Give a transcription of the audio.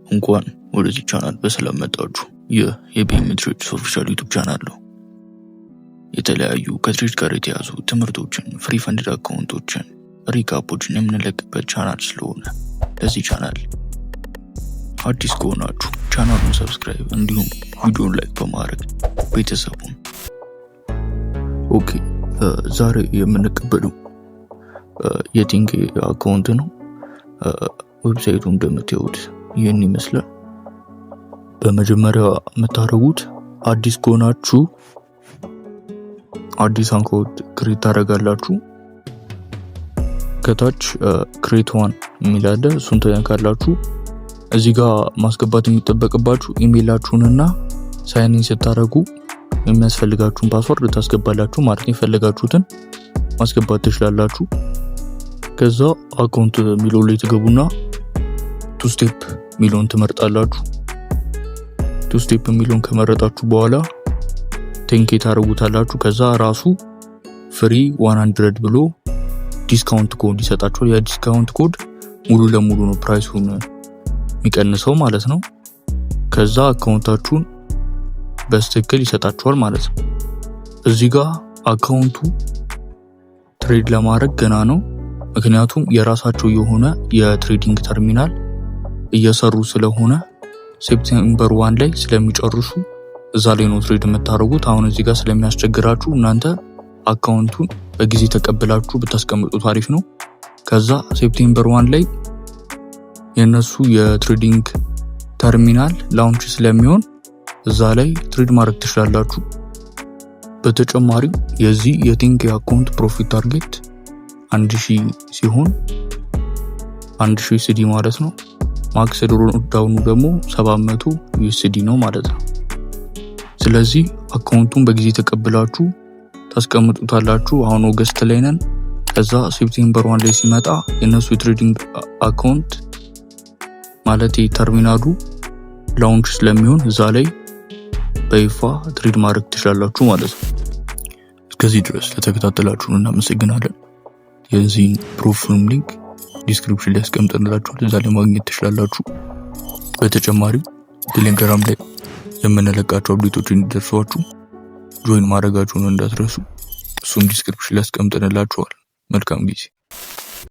እንኳን ወደዚህ ቻናል በሰላም መጣችሁ። ይህ የቢኤም ትሬድስ ኦፊሻል ዩቲዩብ ቻናል ነው። የተለያዩ ከትሬድ ጋር የተያዙ ትምህርቶችን፣ ፍሪ ፈንድ አካውንቶችን፣ ሪካፖችን የምንለቅበት ቻናል ስለሆነ ለዚህ ቻናል አዲስ ከሆናችሁ ቻናሉን ሰብስክራይብ እንዲሁም ቪዲዮን ላይክ በማድረግ ቤተሰቡን። ኦኬ ዛሬ የምንቀበለው የቲንክ አካውንት ነው። ዌብሳይቱ እንደምታዩት ይህን ይመስላል። በመጀመሪያ የምታደርጉት አዲስ ከሆናችሁ አዲስ አካውንት ክሬት ታደርጋላችሁ። ከታች ክሬት ዋን የሚል አለ፣ እሱን ትነካላችሁ። እዚህ ጋር ማስገባት የሚጠበቅባችሁ ኢሜይላችሁንና ሳይን ኢን ስታደርጉ የሚያስፈልጋችሁን ፓስወርድ ታስገባላችሁ ማለት ነው። የፈለጋችሁትን ማስገባት ትችላላችሁ። ከዛ አካውንት ሚለው ላይ ትገቡና ቱ ስቴፕ ሚለውን ትመርጣላችሁ። ቱ ስቴፕ ሚለውን ከመረጣችሁ በኋላ ቴንኬ ታደርጉታላችሁ። ከዛ ራሱ ፍሪ 100 ብሎ ዲስካውንት ኮድ ይሰጣችኋል። ያ ዲስካውንት ኮድ ሙሉ ለሙሉ ነው ፕራይሱን የሚቀንሰው ማለት ነው። ከዛ አካውንታችሁን በስትክክል ይሰጣችኋል ማለት ነው። እዚህ ጋር አካውንቱ ትሬድ ለማድረግ ገና ነው። ምክንያቱም የራሳቸው የሆነ የትሬዲንግ ተርሚናል እየሰሩ ስለሆነ ሴፕቴምበር 1 ላይ ስለሚጨርሱ እዛ ላይ ነው ትሬድ የምታደርጉት። አሁን እዚህ ጋር ስለሚያስቸግራችሁ እናንተ አካውንቱን በጊዜ ተቀብላችሁ ብታስቀምጡት አሪፍ ነው። ከዛ ሴፕቴምበር 1 ላይ የነሱ የትሬዲንግ ተርሚናል ላውንች ስለሚሆን እዛ ላይ ትሬድ ማድረግ ትችላላችሁ። በተጨማሪ የዚህ የቲንክ አካውንት ፕሮፊት ታርጌት 1000 ሲሆን 1000 USD ማለት ነው። ማክስ ዳውኑ ደግሞ 700 USD ነው ማለት ነው። ስለዚህ አካውንቱን በጊዜ ተቀብላችሁ ታስቀምጡታላችሁ። አሁን ኦገስት ላይ ነን። ከዛ ሴፕቴምበር 1 ላይ ሲመጣ የነሱ የትሬዲንግ አካውንት ማለት ተርሚናሉ ላውንች ስለሚሆን እዛ ላይ በይፋ ትሬድ ማድረግ ትችላላችሁ ማለት ነው። እስከዚህ ድረስ ለተከታተላችሁን እናመሰግናለን። የዚህ ፕሮፋይል ሊንክ ዲስክሪፕሽን ላይ አስቀምጠንላችኋል፣ እዛ ላይ ማግኘት ትችላላችሁ። በተጨማሪ ቴሌግራም ላይ የምንለቃቸው አፕዴቶች እንዲደርሷችሁ ጆይን ማድረጋችሁን እንዳትረሱ። እሱም ዲስክሪፕሽን ላይ አስቀምጠንላችኋል። መልካም ጊዜ።